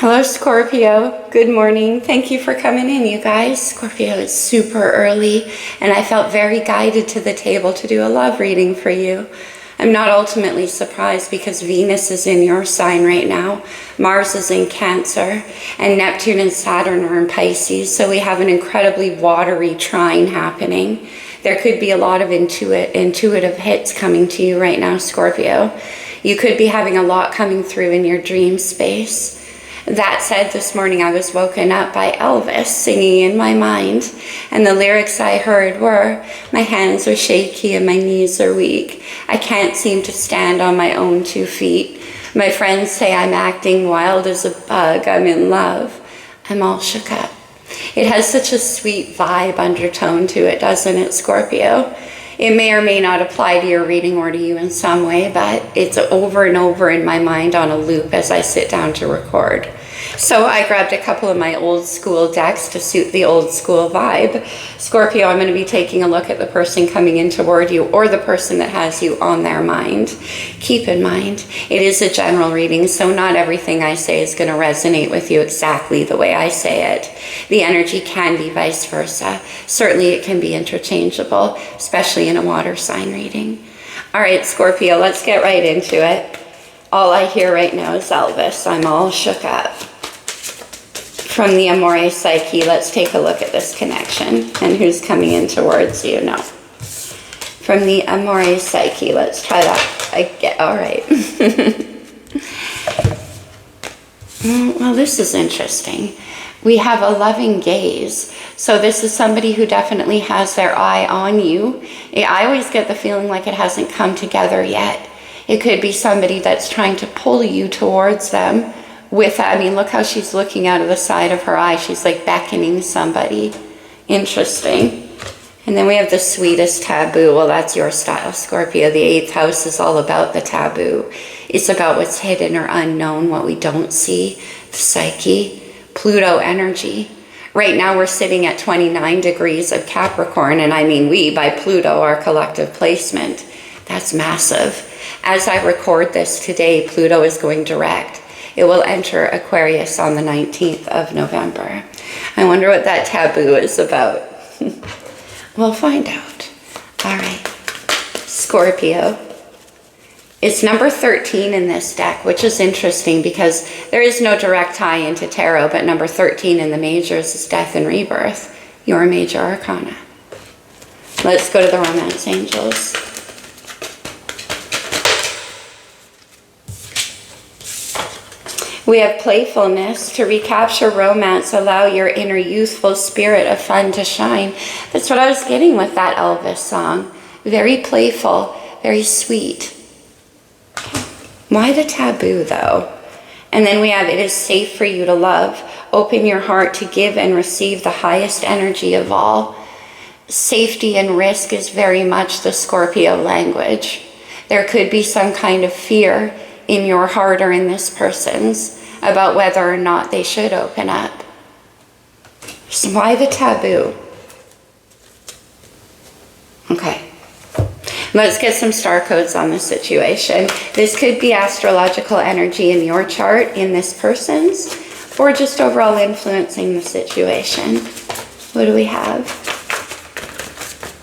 Hello, Scorpio. Good morning. Thank you for coming in, you guys. Scorpio, it's super early, and I felt very guided to the table to do a love reading for you. I'm not ultimately surprised because Venus is in your sign right now, Mars is in Cancer, and Neptune and Saturn are in Pisces, so we have an incredibly watery trine happening. There could be a lot of intuitive hits coming to you right now, Scorpio. You could be having a lot coming through in your dream space. That said, this morning I was woken up by Elvis singing in my mind, and the lyrics I heard were, "My hands are shaky and my knees are weak. I can't seem to stand on my own 2 feet. My friends say I'm acting wild as a bug. I'm in love. I'm all shook up." It has such a sweet vibe undertone to it, doesn't it, Scorpio? It may or may not apply to your reading or to you in some way, but it's over and over in my mind on a loop as I sit down to record. So I grabbed a couple of my old school decks to suit the old school vibe. Scorpio, I'm going to be taking a look at the person coming in toward you or the person that has you on their mind. Keep in mind, it is a general reading, so not everything I say is going to resonate with you exactly the way I say it. The energy can be vice versa. Certainly it can be interchangeable, especially in a water sign reading. All right, Scorpio, let's get right into it. All I hear right now is Elvis. I'm all shook up. From the Amore Psyche, let's take a look at this connection and who's coming in towards you. No. From the Amore Psyche, let's try that. All right. Well, this is interesting. We have a loving gaze. So this is somebody who definitely has their eye on you. I always get the feeling like it hasn't come together yet. It could be somebody that's trying to pull you towards them with, I mean, look how she's looking out of the side of her eye. She's like beckoning somebody. Interesting. And then we have the sweetest taboo. Well, that's your style, Scorpio. The 8th house is all about the taboo. It's about what's hidden or unknown, what we don't see, the psyche, Pluto energy. Right now we're sitting at 29 degrees of Capricorn, and I mean we, by Pluto, our collective placement. That's massive. As I record this today, Pluto is going direct. It will enter Aquarius on the 19th of November. I wonder what that taboo is about. We'll find out. All right. Scorpio. It's number 13 in this deck, which is interesting because there is no direct tie into tarot, but number 13 in the majors is death and rebirth, your major arcana. Let's go to the romance angels. We have playfulness. To recapture romance, allow your inner youthful spirit of fun to shine. That's what I was getting with that Elvis song. Very playful, very sweet. Why the taboo, though? And then we have, it is safe for you to love. Open your heart to give and receive the highest energy of all. Safety and risk is very much the Scorpio language. There could be some kind of fear in your heart or in this person's about whether or not they should open up. So why the taboo? Okay. Let's get some star codes on the situation. This could be astrological energy in your chart, in this person's, or just overall influencing the situation. What do we have?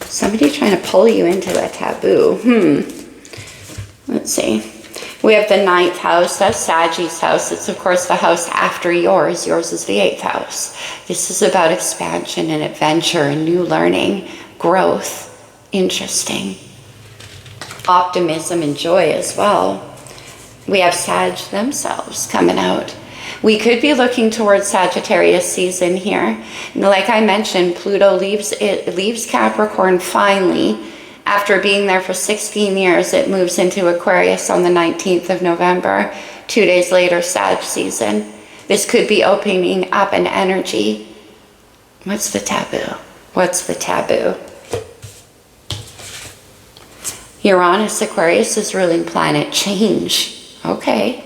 Somebody trying to pull you into a taboo. Let's see. We have the 9th house. That's Sagittarius house. It's, of course, the house after yours. Yours is the 8th house. This is about expansion and adventure and new learning, growth. Interesting. Optimism and joy as well. We have Sag themselves coming out. We could be looking towards Sagittarius season here. Like I mentioned, Pluto leaves Capricorn finally. After being there for 16 years, it moves into Aquarius on the 19th of November. 2 days later, Sag season. This could be opening up an energy. What's the taboo? What's the taboo? Uranus, Aquarius is ruling planet change. Okay.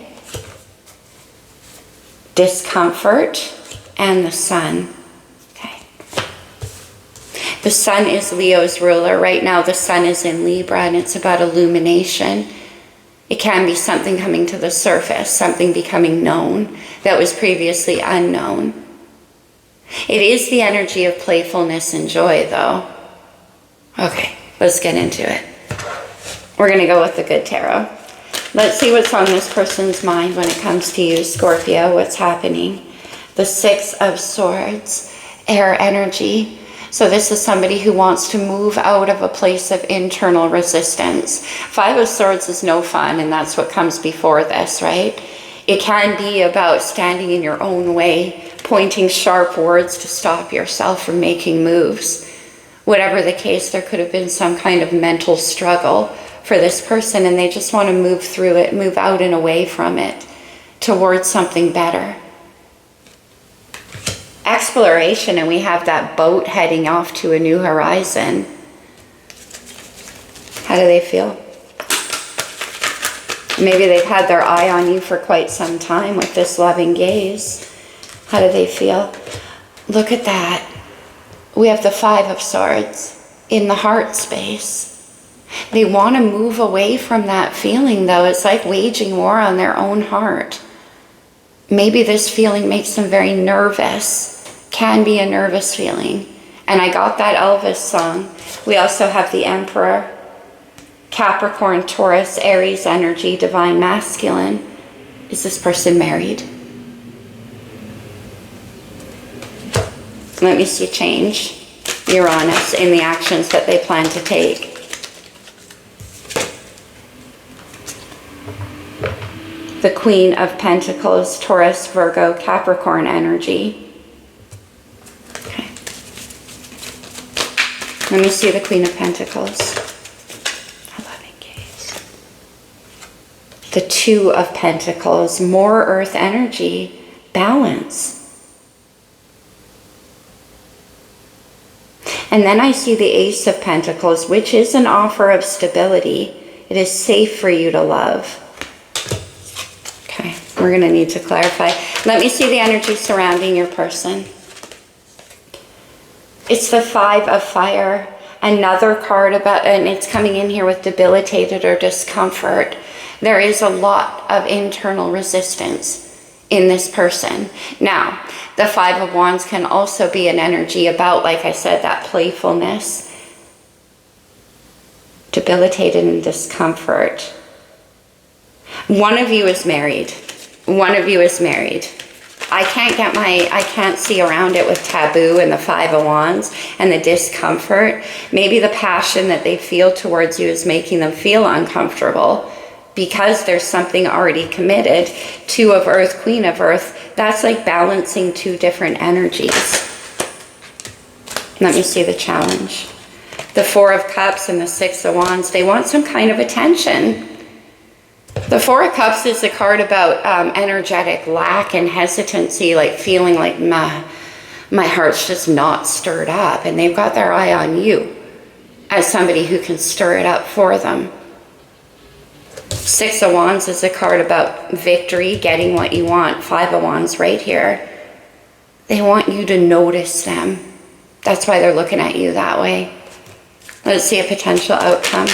Discomfort and the sun. The sun is Leo's ruler. Right now the sun is in Libra and it's about illumination. It can be something coming to the surface, something becoming known that was previously unknown. It is the energy of playfulness and joy, though. Okay, let's get into it. We're going to go with the good tarot. Let's see what's on this person's mind when it comes to you, Scorpio. What's happening? The Six of Swords, air energy. So this is somebody who wants to move out of a place of internal resistance. Five of Swords is no fun, and that's what comes before this, right? It can be about standing in your own way, pointing sharp words to stop yourself from making moves. Whatever the case, there could have been some kind of mental struggle for this person, and they just want to move through it, move out and away from it, towards something better. Exploration, and we have that boat heading off to a new horizon. How do they feel? Maybe they've had their eye on you for quite some time with this loving gaze. How do they feel? Look at that. We have the Five of Swords in the heart space. They want to move away from that feeling, though. It's like waging war on their own heart. Maybe this feeling makes them very nervous. Can be a nervous feeling. And I got that Elvis song. We also have the Emperor, Capricorn, Taurus, Aries energy, divine masculine. Is this person married? Let me see change. Uranus in the actions that they plan to take. The Queen of Pentacles, Taurus, Virgo, Capricorn energy. Okay. Let me see the Queen of Pentacles. A loving gaze. The Two of Pentacles, more earth energy, balance. And then I see the Ace of Pentacles, which is an offer of stability. It is safe for you to love. Okay, we're going to need to clarify. Let me see the energy surrounding your person. It's the Five of Fire, another card about, and it's coming in here with debilitated or discomfort. There is a lot of internal resistance in this person. Now, the Five of Wands can also be an energy about, like I said, that playfulness, debilitated and discomfort. One of you is married. One of you is married. I can't see around it with taboo and the Five of Wands and the discomfort. Maybe the passion that they feel towards you is making them feel uncomfortable because there's something already committed. Two of Earth, Queen of Earth. That's like balancing two different energies. Let me see the challenge. The Four of Cups and the Six of Wands. They want some kind of attention. The Four of Cups is a card about energetic lack and hesitancy, like feeling like my heart's just not stirred up, and they've got their eye on you as somebody who can stir it up for them. Six of Wands is a card about victory, getting what you want. Five of Wands right here. They want you to notice them. That's why they're looking at you that way. Let's see a potential outcome.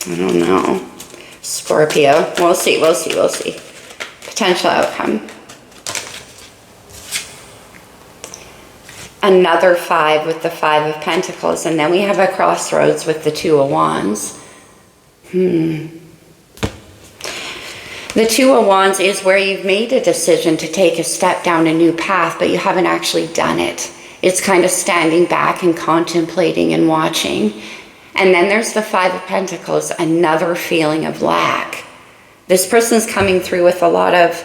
I don't know. Scorpio. We'll see. Potential outcome. Another five with the Five of Pentacles. And then we have a crossroads with the Two of Wands. The Two of Wands is where you've made a decision to take a step down a new path, but you haven't actually done it. It's kind of standing back and contemplating and watching. And then there's the Five of Pentacles, another feeling of lack. This person's coming through with a lot of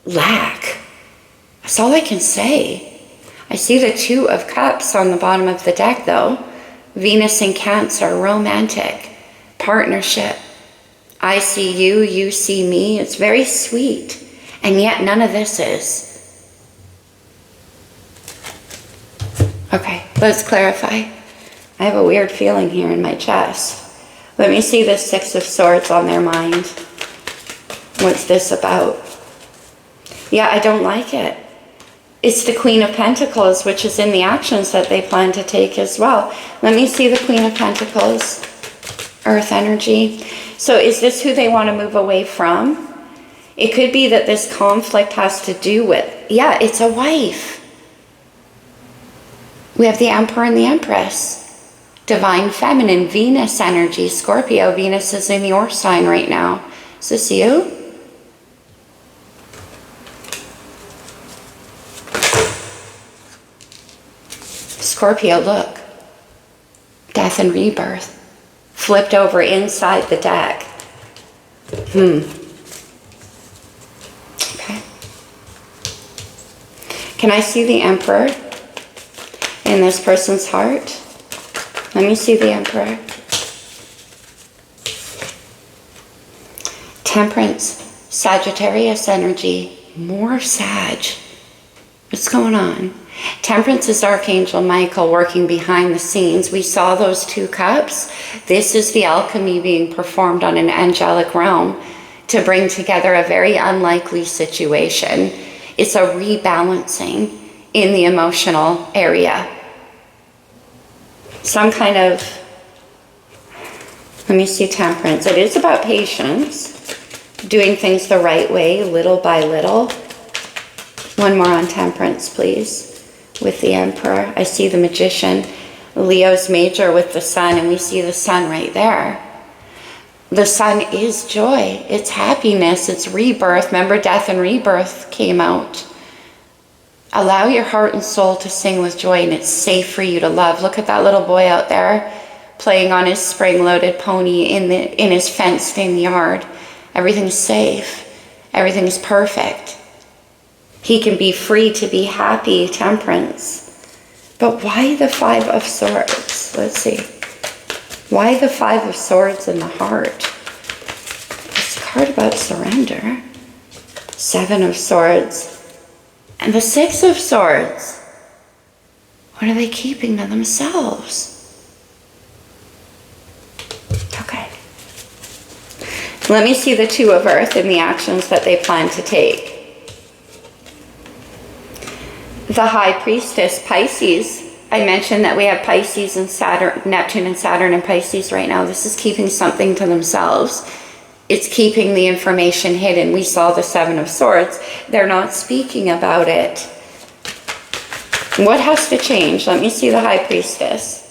lack. That's all I can say. I see the Two of Cups on the bottom of the deck, though. Venus in Cancer, romantic, partnership. I see you, you see me. It's very sweet. And yet none of this is. Okay, let's clarify. I have a weird feeling here in my chest. Let me see the Six of Swords on their mind. What's this about? Yeah, I don't like it. It's the Queen of Pentacles, which is in the actions that they plan to take as well. Let me see the Queen of Pentacles. Earth energy. So is this who they want to move away from? It could be that this conflict has to do with, yeah, it's a wife. We have the Emperor and the Empress. Divine Feminine, Venus energy, Scorpio. Venus is in your sign right now. Is this you? Scorpio, look. Death and rebirth. Flipped over inside the deck. Okay. Can I see the Emperor in this person's heart? Let me see the Emperor. Temperance, Sagittarius energy, more Sag. What's going on? Temperance is Archangel Michael working behind the scenes. We saw those 2 cups. This is the alchemy being performed on an angelic realm to bring together a very unlikely situation. It's a rebalancing in the emotional area. Some kind of, let me see, Temperance. It is about patience, doing things the right way, little by little. One more on Temperance, please, with the Emperor. I see the Magician, Leo's major with the Sun, and we see the Sun right there. The Sun is joy, it's happiness, it's rebirth. Remember, death and rebirth came out. Allow your heart and soul to sing with joy, and it's safe for you to love. Look at that little boy out there playing on his spring-loaded pony in his fenced-in yard. Everything's safe. Everything's perfect. He can be free to be happy, Temperance. But why the 5 of Swords? Let's see. Why the 5 of Swords in the heart? It's a card about surrender. 7 of Swords. And the 6 of Swords. What are they keeping to themselves? Okay. Let me see the 2 of Earth and the actions that they plan to take. The High Priestess, Pisces. I mentioned that we have Pisces and Saturn, Neptune and Saturn and Pisces right now. This is keeping something to themselves. It's keeping the information hidden. We saw the 7 of Swords. They're not speaking about it. What has to change? Let me see the High Priestess.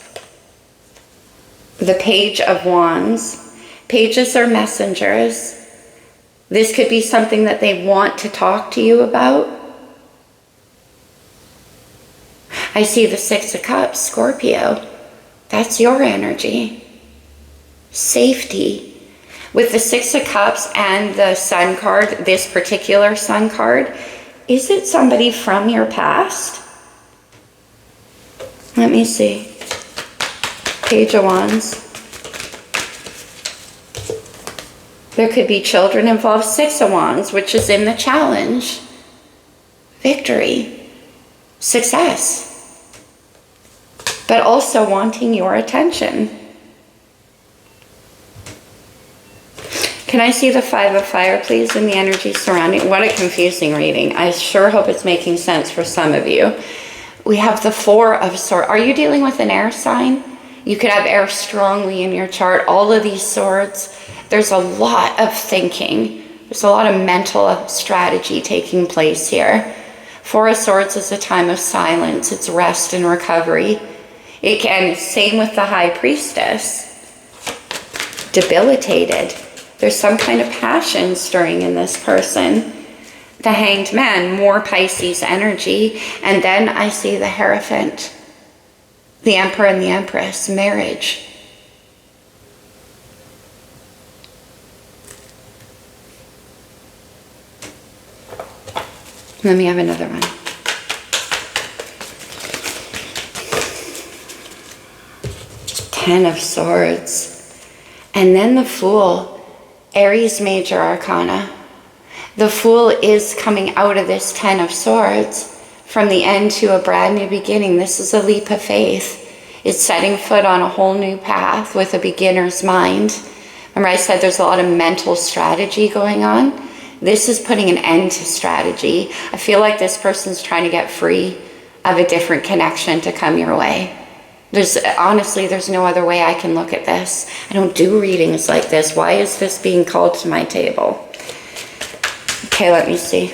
The Page of Wands. Pages are messengers. This could be something that they want to talk to you about. I see the 6 of Cups, Scorpio. That's your energy. Safety. With the 6 of Cups and the Sun card, this particular Sun card, is it somebody from your past? Let me see. Page of Wands. There could be children involved. 6 of Wands, which is in the challenge. Victory. Success. But also wanting your attention. Can I see the 5 of Fire, please, in the energy surrounding? What a confusing reading. I sure hope it's making sense for some of you. We have the 4 of Swords. Are you dealing with an air sign? You could have air strongly in your chart. All of these swords, there's a lot of thinking. There's a lot of mental strategy taking place here. 4 of Swords is a time of silence. It's rest and recovery. It can, same with the High Priestess. Debilitated. There's some kind of passion stirring in this person. The Hanged Man, more Pisces energy. And then I see the Hierophant, the Emperor and the Empress, marriage. Let me have another one. Ten of Swords. And then the Fool. Aries Major Arcana. The Fool is coming out of this 10 of Swords from the end to a brand new beginning. This is a leap of faith. It's setting foot on a whole new path with a beginner's mind. Remember I said there's a lot of mental strategy going on? This is putting an end to strategy. I feel like this person's trying to get free of a different connection to come your way. Honestly, there's no other way I can look at this. I don't do readings like this. Why is this being called to my table? Okay, let me see.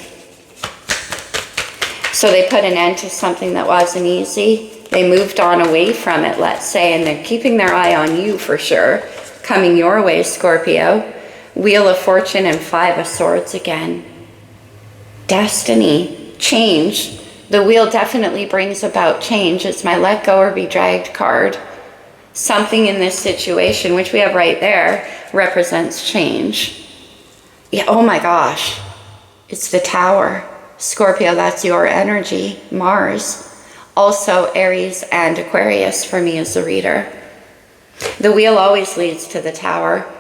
So they put an end to something that wasn't easy. They moved on away from it, let's say, and they're keeping their eye on you for sure. Coming your way, Scorpio. Wheel of Fortune and 5 of Swords again. Destiny, change. The wheel definitely brings about change. It's my let go or be dragged card. Something in this situation, which we have right there, represents change. Yeah, oh my gosh. It's the Tower. Scorpio, that's your energy. Mars. Also Aries and Aquarius for me as the reader. The wheel always leads to the Tower.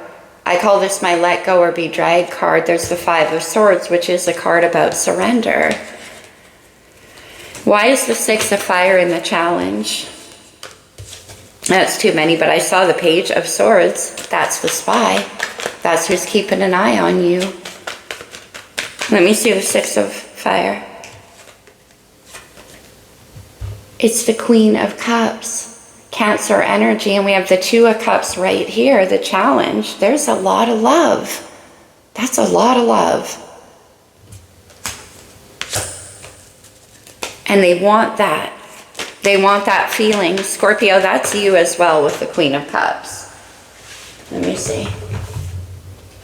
I call this my let go or be dragged card. There's the 5 of Swords, which is a card about surrender. Why is the 6 of Fire in the challenge? That's too many, but I saw the Page of Swords. That's the spy. That's who's keeping an eye on you. Let me see the 6 of Fire. It's the Queen of Cups. Cancer energy, and we have the 2 of Cups right here, the challenge. There's a lot of love. That's a lot of love. And they want that. They want that feeling. Scorpio, that's you as well with the Queen of Cups. Let me see.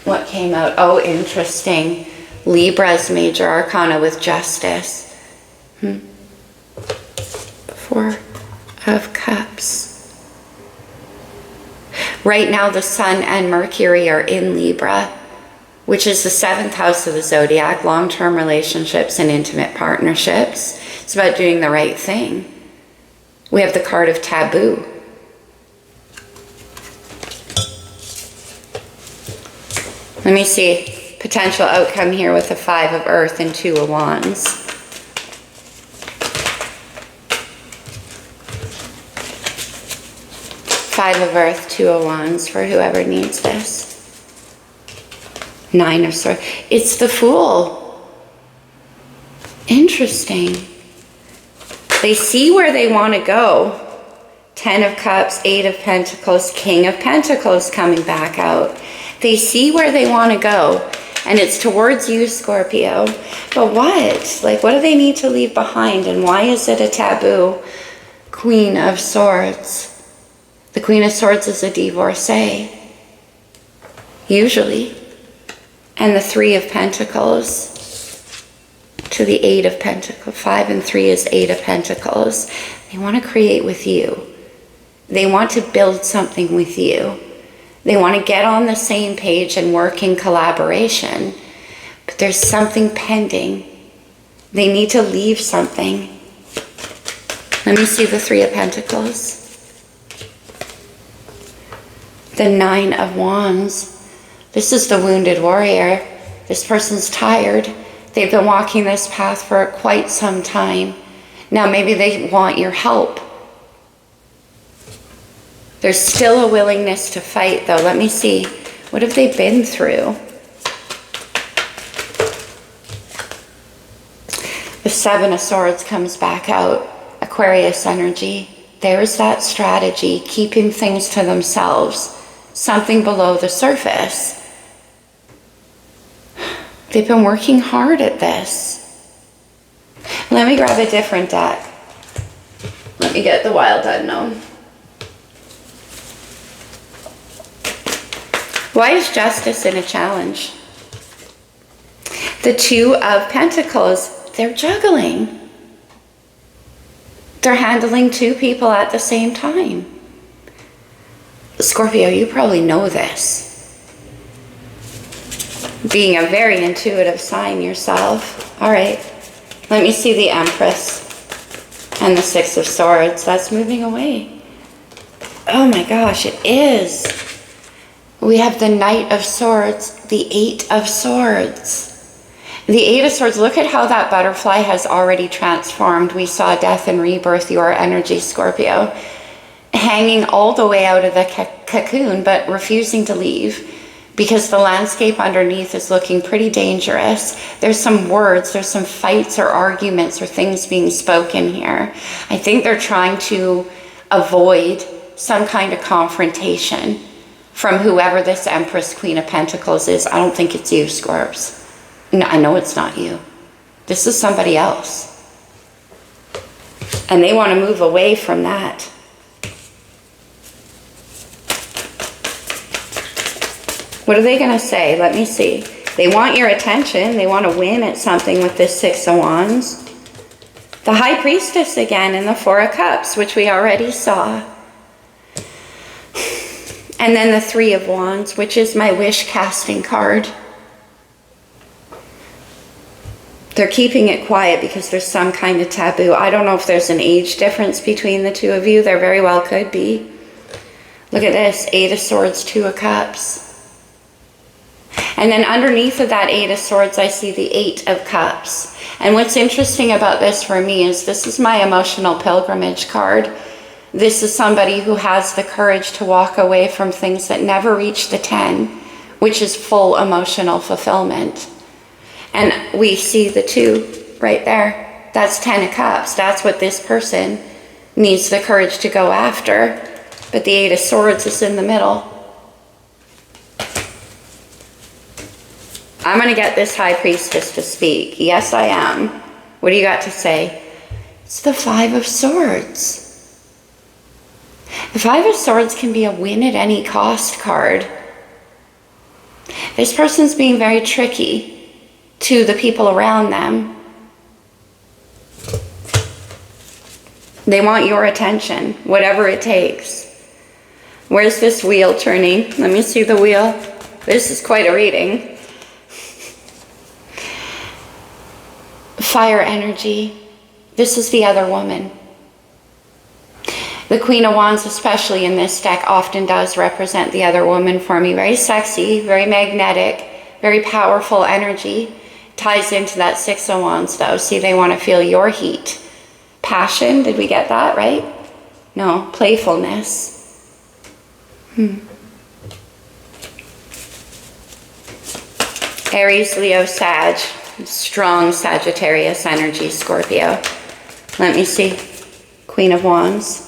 What came out? Oh, interesting. Libra's major arcana with Justice. 4 of Cups. Right now the Sun and Mercury are in Libra, which is the 7th house of the zodiac, long-term relationships and intimate partnerships. It's about doing the right thing. We have the card of taboo. Let me see. Potential outcome here with the 5 of Earth and 2 of Wands. Five of Earth, 2 of Wands for whoever needs this. 9 of Swords. It's the Fool. Interesting. They see where they want to go. 10 of Cups, 8 of Pentacles, King of Pentacles coming back out. They see where they want to go. And it's towards you, Scorpio. But what? Like, what do they need to leave behind? And why is it a taboo? Queen of Swords. The Queen of Swords is a divorcee, usually. And the 3 of Pentacles to the 8 of Pentacles. 5 and 3 is 8 of Pentacles. They want to create with you. They want to build something with you. They want to get on the same page and work in collaboration. But there's something pending. They need to leave something. Let me see the 3 of Pentacles. The 9 of Wands. This is the wounded warrior. This person's tired. They've been walking this path for quite some time. Now maybe they want your help. There's still a willingness to fight though. Let me see. What have they been through? The 7 of Swords comes back out. Aquarius energy. There's that strategy. Keeping things to themselves. Something below the surface. They've been working hard at this. Let me grab a different deck. Let me get the Wild Unknown. Why is Justice in a challenge? The 2 of Pentacles, they're juggling. They're handling 2 people at the same time. Scorpio, you probably know this. Being a very intuitive sign yourself. All right, let me see the Empress and the 6 of Swords. That's moving away. Oh my gosh, it is. We have the Knight of Swords, the 8 of Swords. The 8 of Swords, look at how that butterfly has already transformed. We saw death and rebirth, your energy, Scorpio. Hanging all the way out of the cocoon, but refusing to leave because the landscape underneath is looking pretty dangerous. There's some words, there's some fights or arguments or things being spoken here. I think they're trying to avoid some kind of confrontation from whoever this Empress Queen of Pentacles is. I don't think it's you, Scorps. No, I know it's not you. This is somebody else. And they want to move away from that. What are they going to say? Let me see. They want your attention. They want to win at something with this Six of Wands. The High Priestess again and the Four of Cups, which we already saw. And then the Three of Wands, which is my wish casting card. They're keeping it quiet because there's some kind of taboo. I don't know if there's an age difference between the two of you. There very well could be. Look at this. Eight of Swords, Two of Cups. And then underneath of that Eight of Swords, I see the Eight of Cups. And what's interesting about this for me is this is my emotional pilgrimage card. This is somebody who has the courage to walk away from things that never reach the 10, which is full emotional fulfillment. And we see the 2 right there. That's 10 of Cups. That's what this person needs the courage to go after. But the Eight of Swords is in the middle. I'm going to get this High Priestess to speak. Yes, I am. What do you got to say? It's the Five of Swords. The Five of Swords can be a win at any cost card. This person's being very tricky to the people around them. They want your attention, whatever it takes. Where's this wheel turning? Let me see the wheel. This is quite a reading. Fire energy. This is the other woman. The Queen of Wands, especially in this deck, often does represent the other woman for me. Very sexy, very magnetic, very powerful energy. Ties into that Six of Wands though. See, they want to feel your heat. Passion, did we get that right? No, playfulness. Aries, Leo, Sag. Strong Sagittarius energy, Scorpio. Let me see. Queen of Wands.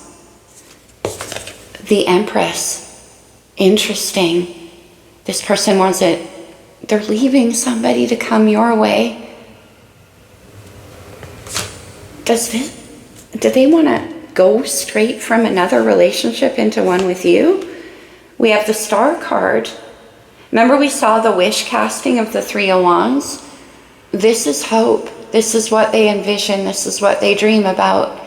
The Empress. Interesting. This person wants it. They're leaving somebody to come your way. Do they want to go straight from another relationship into one with you? We have the Star card. Remember we saw the wish casting of the Three of Wands? This is hope. This is what they envision. This is what they dream about.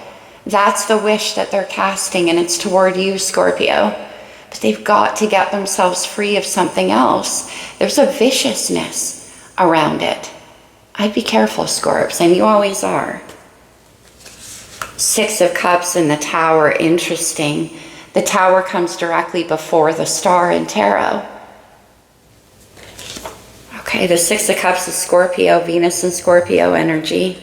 That's the wish that they're casting, and it's toward you, Scorpio. But they've got to get themselves free of something else. There's a viciousness around it. I'd be careful, Scorps, and you always are. Six of Cups in the Tower, interesting. The Tower comes directly before the Star in Tarot. Okay, the Six of Cups is Scorpio, Venus and Scorpio energy.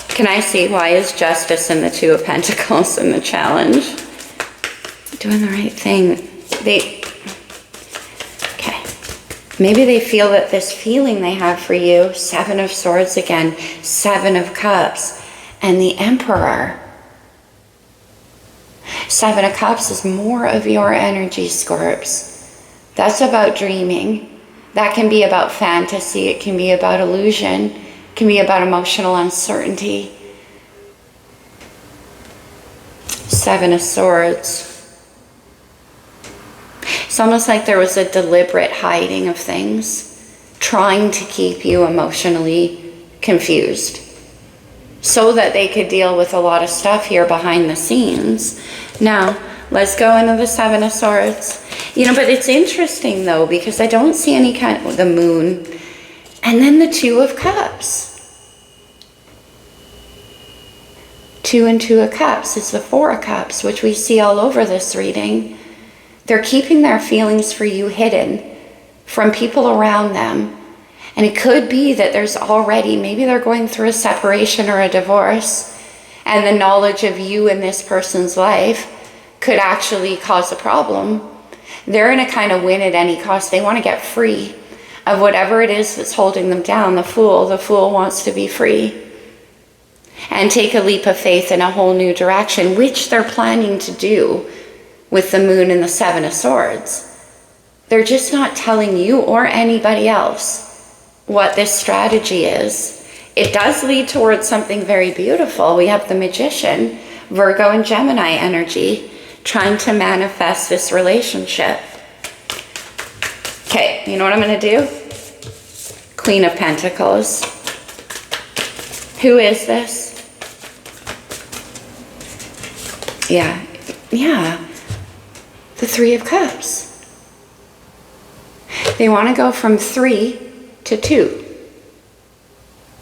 Can I see why is Justice in the Two of Pentacles in the challenge? Doing the right thing. Okay. Maybe they feel that this feeling they have for you, Seven of Swords again, Seven of Cups, and the Emperor. Seven of Cups is more of your energy, Scorps. That's about dreaming. That can be about fantasy. It can be about illusion. It can be about emotional uncertainty. Seven of Swords. It's almost like there was a deliberate hiding of things, trying to keep you emotionally confused so that they could deal with a lot of stuff here behind the scenes. Now, let's go into the Seven of Swords. You know, but it's interesting though, because I don't see any kind of the Moon. And then the Two of Cups. Two and Two of Cups is the Four of Cups, which we see all over this reading. They're keeping their feelings for you hidden from people around them. And it could be that there's already, maybe they're going through a separation or a divorce, and the knowledge of you in this person's life could actually cause a problem. They're in a kind of win at any cost. They want to get free of whatever it is that's holding them down. The Fool wants to be free. and take a leap of faith in a whole new direction, which they're planning to do with the moon and the Seven of Swords. They're just not telling you or anybody else what this strategy is. It does lead towards something very beautiful. We have the Magician, Virgo and Gemini energy, trying to manifest this relationship. Okay, you know what I'm going to do? Queen of Pentacles. Who is this? Yeah. The Three of Cups. They want to go from 3 to 2.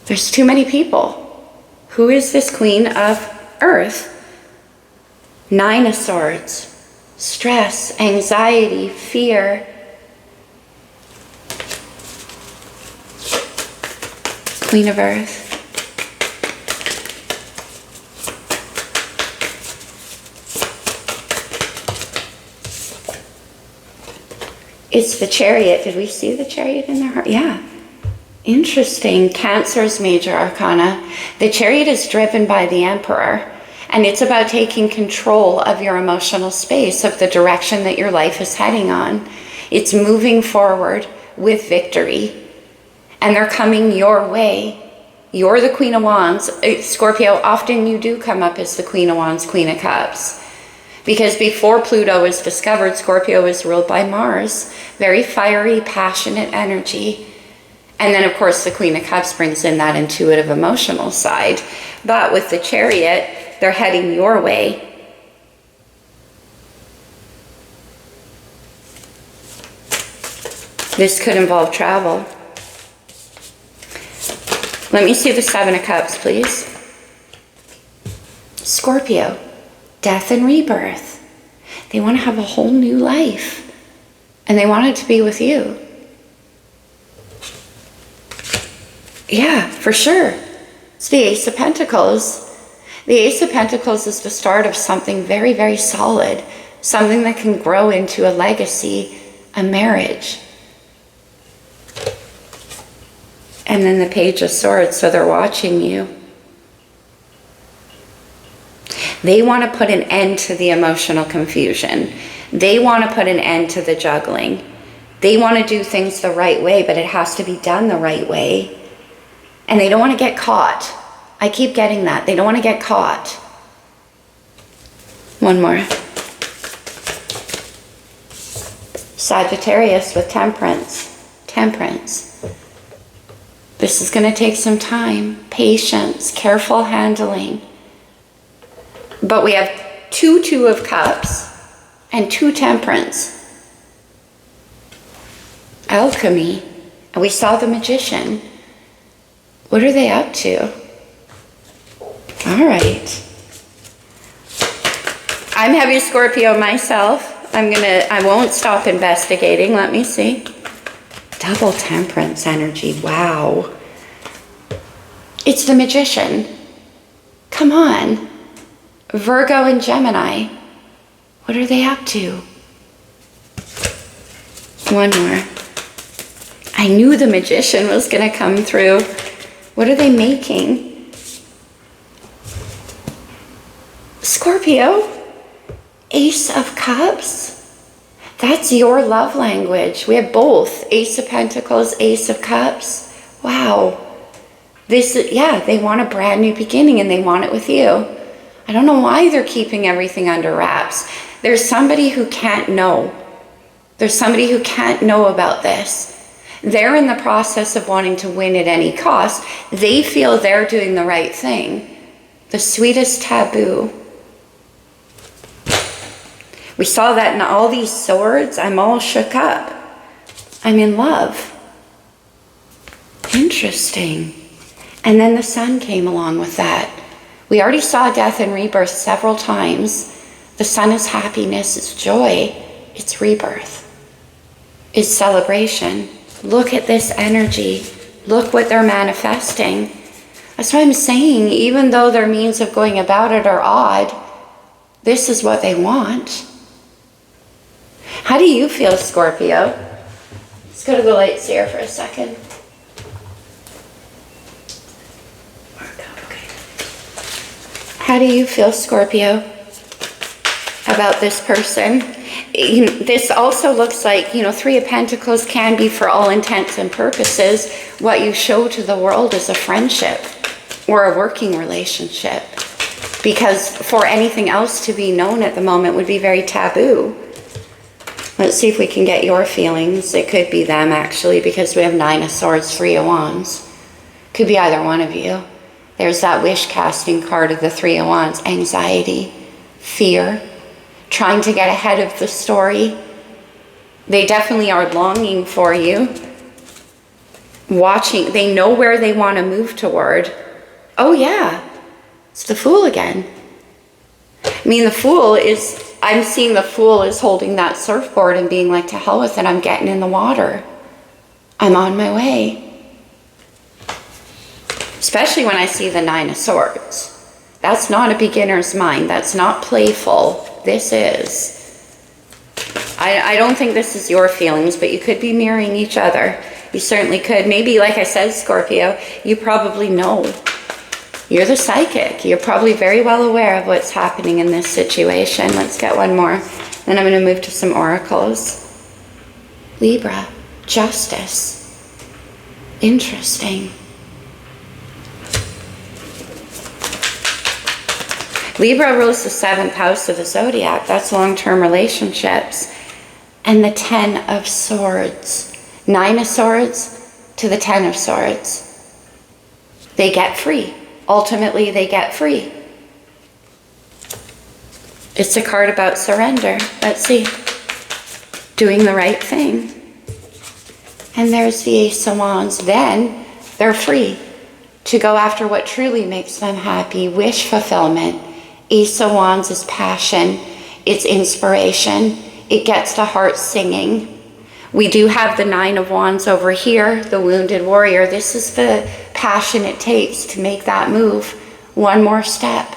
There's too many people. Who is this Queen of Earth? Nine of Swords. Stress, anxiety, fear. Queen of Earth. It's the Chariot. Did we see the Chariot in their heart? Yeah. Interesting. Cancer's major arcana. The Chariot is driven by the Emperor, and it's about taking control of your emotional space, of the direction that your life is heading on. It's moving forward with victory, and they're coming your way. You're the Queen of Wands. Scorpio, often you do come up as the Queen of Wands, Queen of Cups. Because before Pluto was discovered, Scorpio was ruled by Mars. Very fiery, passionate energy. And then, of course, the Queen of Cups brings in that intuitive, emotional side. But with the Chariot, they're heading your way. This could involve travel. Let me see the Seven of Cups, please. Scorpio. Death and rebirth. They want to have a whole new life, and they want it to be with you. Yeah, for sure. It's the Ace of Pentacles. The Ace of Pentacles is the start of something very, very solid, something that can grow into a legacy, a marriage. And then the Page of Swords, so they're watching you. They want to put an end to the emotional confusion. They want to put an end to the juggling. They want to do things the right way, but it has to be done the right way. And they don't want to get caught. I keep getting that. They don't want to get caught. One more. Sagittarius with Temperance. Temperance. This is going to take some time, patience, careful handling. But we have two of Cups and 2 Temperance. Alchemy. And we saw the Magician. What are they up to? All right. I'm heavy Scorpio myself. I won't stop investigating. Let me see. Double Temperance energy. Wow. It's the Magician. Come on. Virgo and Gemini. What are they up to? One more. I knew the Magician was going to come through. What are they making? Scorpio. Ace of Cups. That's your love language. We have both. Ace of Pentacles, Ace of Cups. Wow. They want a brand new beginning, and they want it with you. I don't know why they're keeping everything under wraps. There's somebody who can't know. There's somebody who can't know about this. They're in the process of wanting to win at any cost. They feel they're doing the right thing. The sweetest taboo. We saw that in all these swords. I'm all shook up. I'm in love. Interesting. And then the Sun came along with that. We already saw death and rebirth several times. The Sun is happiness, it's joy, it's rebirth, it's celebration. Look at this energy. Look what they're manifesting. That's what I'm saying. Even though their means of going about it are odd, this is what they want. How do you feel, Scorpio? Let's go to the light seer for a second. How do you feel, Scorpio, about this person? This also looks like, Three of Pentacles can be, for all intents and purposes, what you show to the world as a friendship or a working relationship. Because for anything else to be known at the moment would be very taboo. Let's see if we can get your feelings. It could be them, actually, because we have 9 of Swords, 3 of Wands. Could be either one of you. There's that wish casting card of the 3 of Wands. Anxiety, fear, trying to get ahead of the story. They definitely are longing for you. Watching, they know where they want to move toward. Oh yeah, it's the Fool again. I mean, the Fool is, I'm seeing the Fool is holding that surfboard and being like, to hell with it, I'm getting in the water. I'm on my way. Especially when I see the 9 of Swords. That's not a beginner's mind. That's not playful. This is. I don't think this is your feelings, but you could be mirroring each other. You certainly could. Maybe, like I said, Scorpio, you probably know. You're the psychic. You're probably very well aware of what's happening in this situation. Let's get one more. Then I'm going to move to some oracles. Libra, justice. Interesting. Libra rules the 7th house of the zodiac. That's long-term relationships. And the 10 of Swords. 9 of Swords to the 10 of Swords. They get free. Ultimately, they get free. It's a card about surrender. Let's see. Doing the right thing. And there's the Ace of Wands. Then they're free to go after what truly makes them happy. Wish fulfillment. Ace of Wands is passion. It's inspiration. It gets the heart singing. We do have the 9 of Wands over here, the wounded warrior. This is the passion it takes to make that move. One more step.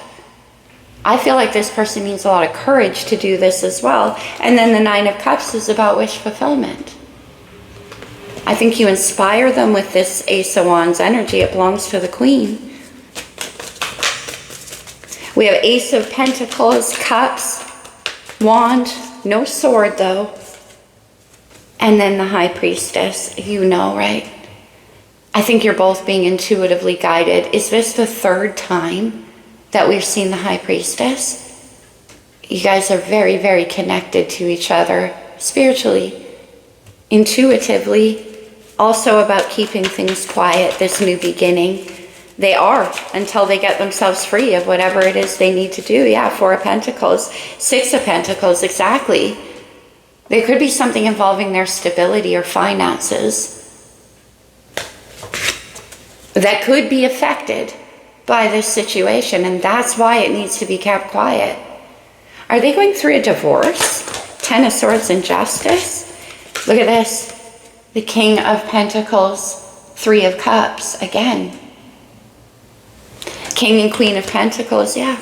I feel like this person needs a lot of courage to do this as well. And then the 9 of Cups is about wish fulfillment. I think you inspire them with this Ace of Wands energy. It belongs to the Queen. We have Ace of Pentacles, Cups, Wand, no sword though. And then the High Priestess, you know, right? I think you're both being intuitively guided. Is this the 3rd time that we've seen the High Priestess? You guys are very, very connected to each other spiritually, intuitively, also about keeping things quiet, this new beginning. They are, until they get themselves free of whatever it is they need to do. Yeah, 4 of Pentacles, 6 of Pentacles, exactly. There could be something involving their stability or finances that could be affected by this situation, and that's why it needs to be kept quiet. Are they going through a divorce? 10 of Swords and Justice. Look at this. The King of Pentacles, 3 of Cups, again. King and Queen of Pentacles, yeah.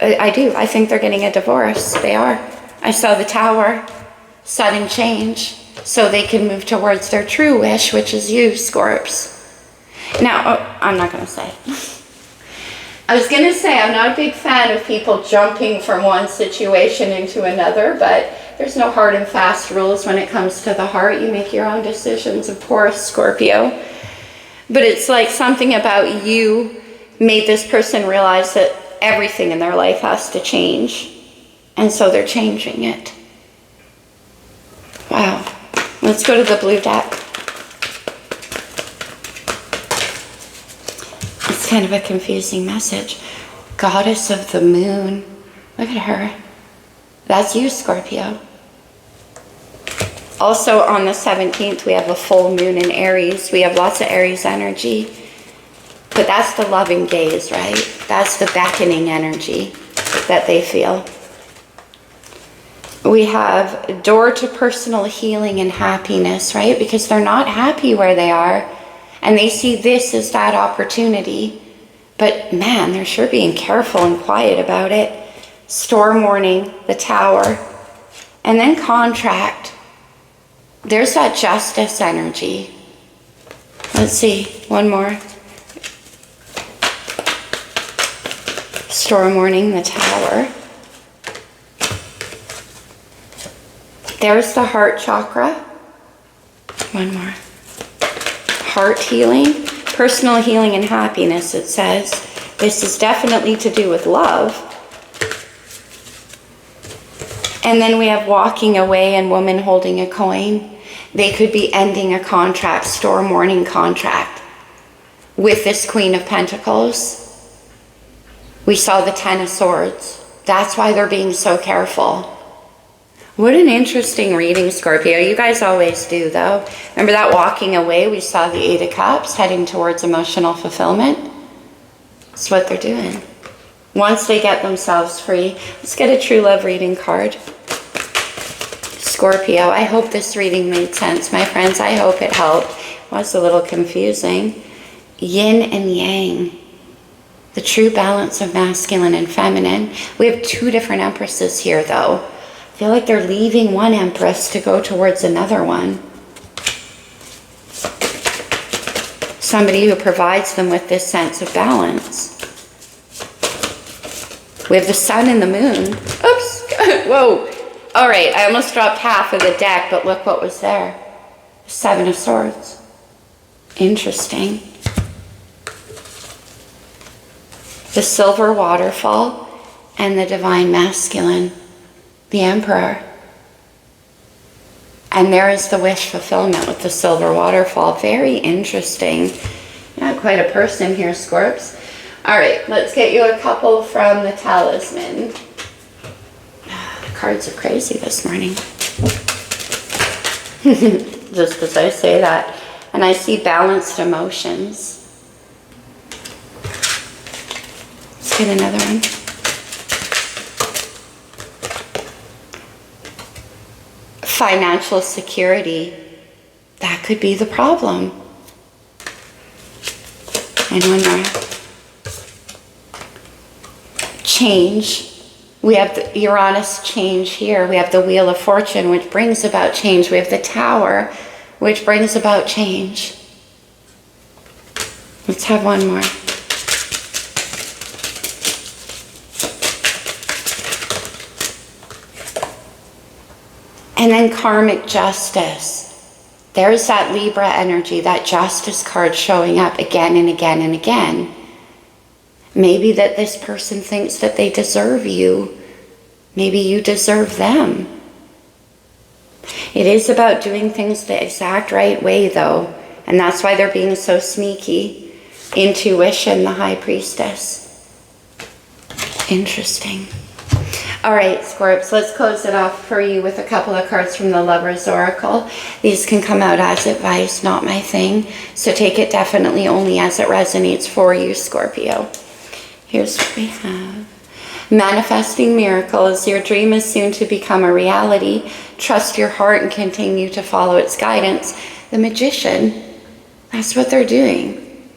I do. I think they're getting a divorce. They are. I saw the Tower, sudden change, so they can move towards their true wish, which is you, Scorps. Now, I'm not going to say. I was going to say I'm not a big fan of people jumping from one situation into another, but there's no hard and fast rules when it comes to the heart. You make your own decisions, of course, Scorpio. But it's like something about you made this person realize that everything in their life has to change. And so they're changing it. Wow. Let's go to the blue deck. It's kind of a confusing message. Goddess of the Moon. Look at her. That's you, Scorpio. Also on the 17th, we have a full moon in Aries. We have lots of Aries energy. But that's the loving gaze, right? That's the beckoning energy that they feel. We have door to personal healing and happiness, right? Because they're not happy where they are. And they see this as that opportunity. But man, they're sure being careful and quiet about it. Storm warning, the Tower. And then contract. There's that justice energy. Let's see, one more. Storm warning, the Tower. There's the heart chakra. One more. Heart healing, personal healing and happiness, it says. This is definitely to do with love. And then we have walking away and woman holding a coin. They could be ending a contract, storm warning contract, with this Queen of Pentacles. We saw the Ten of Swords. That's why they're being so careful. What an interesting reading, Scorpio. You guys always do, though. Remember that walking away? We saw the Eight of Cups heading towards emotional fulfillment. That's what they're doing. Once they get themselves free. Let's get a true love reading card. Scorpio, I hope this reading made sense, my friends. I hope it helped. It was a little confusing. Yin and Yang. The true balance of masculine and feminine. We have two different empresses here, though. I feel like they're leaving one empress to go towards another one. Somebody who provides them with this sense of balance. We have the sun and the moon. Oops. Whoa. All right. I almost dropped half of the deck, but look what was there. The Seven of Swords. Interesting. The silver waterfall and the divine masculine. The Emperor. And there is the wish fulfillment with the silver waterfall. Very interesting. Yeah, quite a person here, Scorps. All right, let's get you a couple from the talisman. The cards are crazy this morning. Just as I say that. And I see balanced emotions. Let's get another one. Financial security, that could be the problem. And one more. Change. We have the Uranus change here. We have the Wheel of Fortune, which brings about change. We have the Tower, which brings about change. Let's have one more. And then karmic justice. There's that Libra energy, that justice card showing up again and again and again. Maybe that this person thinks that they deserve you. Maybe you deserve them. It is about doing things the exact right way, though. And that's why they're being so sneaky. Intuition, the High Priestess. Interesting. All right, Scorps, let's close it off for you with a couple of cards from the Lover's Oracle. These can come out as advice, not my thing. So take it definitely only as it resonates for you, Scorpio. Here's what we have. Manifesting miracles. Your dream is soon to become a reality. Trust your heart and continue to follow its guidance. The Magician, that's what they're doing.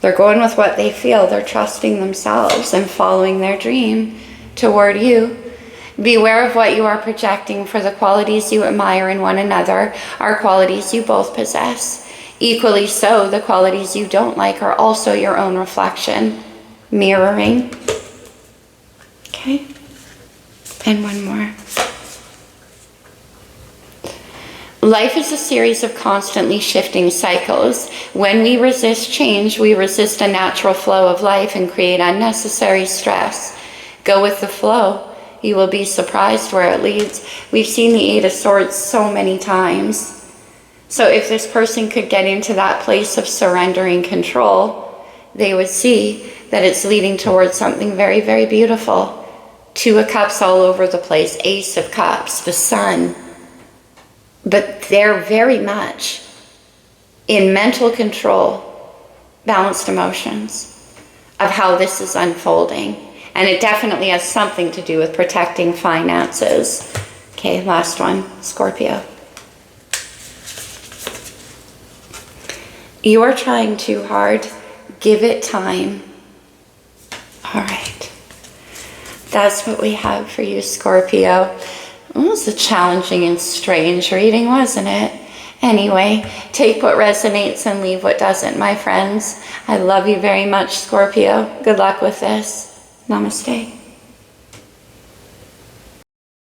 They're going with what they feel. They're trusting themselves and following their dream toward you. Beware of what you are projecting, for the qualities you admire in one another are qualities you both possess. Equally so, the qualities you don't like are also your own reflection. Mirroring. Okay. And one more. Life is a series of constantly shifting cycles. When we resist change, we resist a natural flow of life and create unnecessary stress. Go with the flow. You will be surprised where it leads. We've seen the Eight of Swords so many times. So if this person could get into that place of surrendering control, they would see that it's leading towards something very, very beautiful. Two of Cups all over the place. Ace of Cups, the Sun. But they're very much in mental control, balanced emotions of how this is unfolding. And it definitely has something to do with protecting finances. Okay, last one, Scorpio. You are trying too hard. Give it time. All right. That's what we have for you, Scorpio. It was a challenging and strange reading, wasn't it? Anyway, take what resonates and leave what doesn't, my friends. I love you very much, Scorpio. Good luck with this. Namaste.